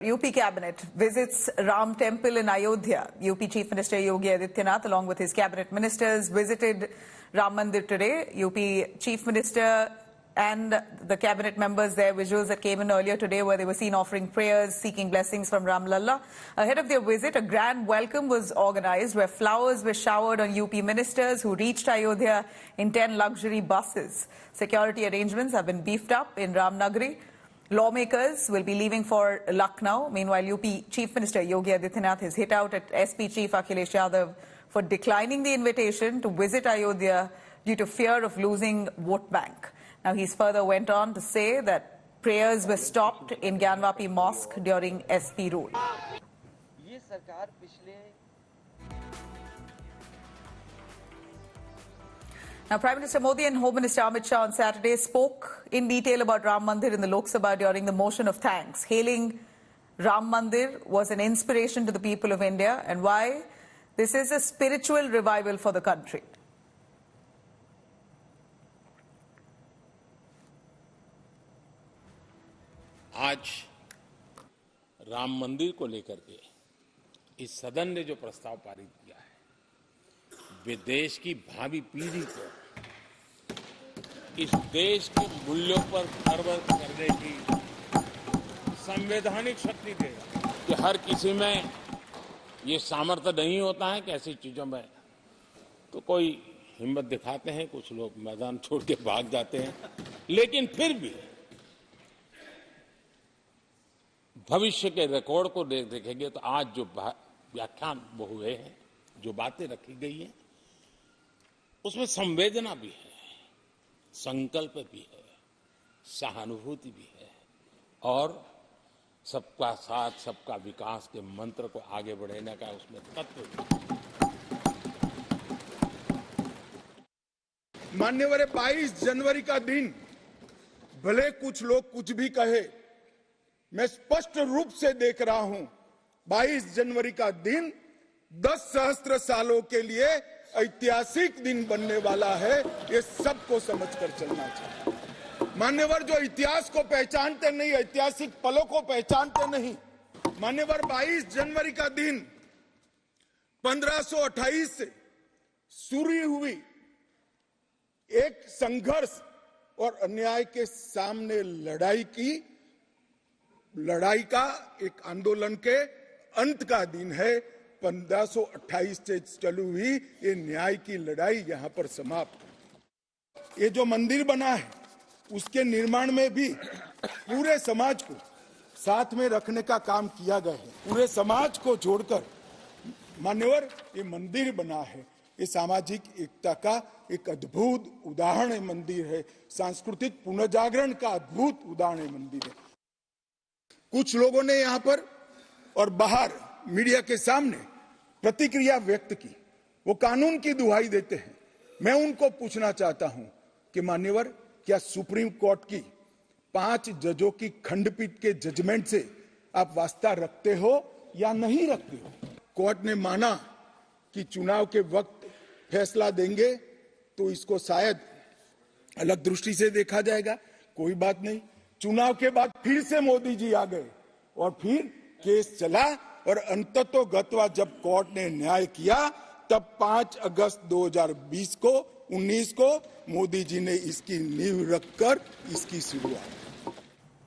UP cabinet visits Ram temple in Ayodhya. UP Chief Minister Yogi Adityanath, along with his cabinet ministers, visited Ram Mandir today. UP Chief Minister and the cabinet members there, visuals that came in earlier today where they were seen offering prayers, seeking blessings from Ram Lalla. Ahead of their visit, a grand welcome was organized where flowers were showered on UP ministers who reached Ayodhya in 10 luxury buses. Security arrangements have been beefed up in Ramnagari. Lawmakers will be leaving for Lucknow. Meanwhile, UP Chief Minister Yogi Adityanath has hit out at SP Chief Akhilesh Yadav for declining the invitation to visit Ayodhya due to fear of losing vote bank. Now, he's further went on to say that prayers were stopped in Gyanvapi Mosque during SP rule. Now, Prime Minister Modi and Home Minister Amit Shah on Saturday spoke in detail about Ram Mandir in the Lok Sabha during the motion of thanks, hailing Ram Mandir was an inspiration to the people of India and why this is a spiritual revival for the country. आज राम मंदिर को लेकर के इस सदन ने जो प्रस्ताव पारित किया है, वे देश की भावी पीढ़ी को इस देश के मूल्यों पर गर्व करने की संवैधानिक शक्ति देगा कि हर किसी में ये सामर्थ्य नहीं होता है कि ऐसी चीजों में तो कोई हिम्मत दिखाते हैं, कुछ लोग मैदान छोड़ के भाग जाते हैं, लेकिन फिर भी भविष्य के रिकॉर्ड को देखेंगे तो आज जो व्याख्यान वो हुए हैं, जो बातें रखी गई हैं, उसमें संवेदना भी है, संकल्प भी है, सहानुभूति भी है और सबका साथ सबका विकास के मंत्र को आगे बढ़ाने का उसमें तत्व भी। मान्यवर 22 जनवरी का दिन, भले कुछ लोग कुछ भी कहे, मैं स्पष्ट रूप से देख रहा हूं 22 जनवरी का दिन 10 सहस्त्र सालों के लिए ऐतिहासिक दिन बनने वाला है। ये सबको समझकर चलना चाहिए। मान्यवर जो इतिहास को पहचानते नहीं, ऐतिहासिक पलों को पहचानते नहीं, मान्यवर 22 जनवरी का दिन 1528 से शुरू हुई एक संघर्ष और अन्याय के सामने लड़ाई का एक आंदोलन के अंत का दिन है। 1528 से चली हुई ये न्याय की लड़ाई यहां पर समाप्त। ये जो मंदिर बना है उसके निर्माण में भी पूरे समाज को साथ में रखने का काम किया गया है। पूरे समाज को जोड़कर मान्यवर ये मंदिर बना है। ये सामाजिक एकता का एक अद्भुत उदाहरण मंदिर है, सांस्कृतिक पुनर्जागरण का अद्भुत उदाहरण मंदिर है। कुछ लोगों ने यहां पर और बाहर मीडिया के सामने प्रतिक्रिया व्यक्त की, वो कानून की दुहाई देते हैं। मैं उनको पूछना चाहता हूं कि मान्यवर, क्या सुप्रीम कोर्ट की 5 जजों की खंडपीठ के जजमेंट से आप वास्ता रखते हो या नहीं रखते हो? कोर्ट ने माना कि चुनाव के वक्त फैसला देंगे तो इसको शायद अलग दृष्टि से देखा जाएगा, कोई बात नहीं। चुनाव के बाद फिर से मोदी जी आ गए और फिर केस चला और अंततोगत्वा जब कोर्ट ने न्याय किया तब 5 अगस्त 2019 को मोदी जी ने इसकी नींव रखकर इसकी शुरुआत